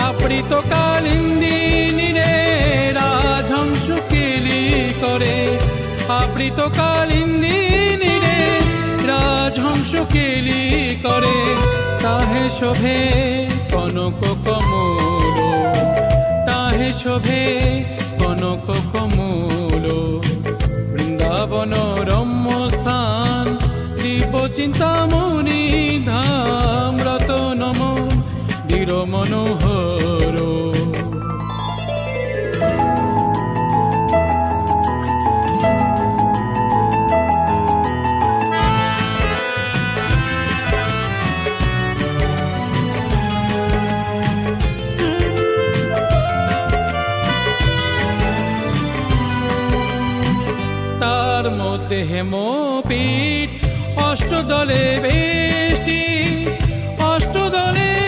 আপৃত কালিন্দিনীরে রাজহংস কেলি করে, আপৃত কালিন্দিনীরে রাজহংস কেলি করে, তাহে শোভে কনক কমল, তাহে শোভে কনক কমল। বৃন্দাবন রম্য স্থান দীপ চিন্তামণি ধাম, রতনম ধীর মনোহর। তার মধ্যে হেমপীঠ অষ্টদলে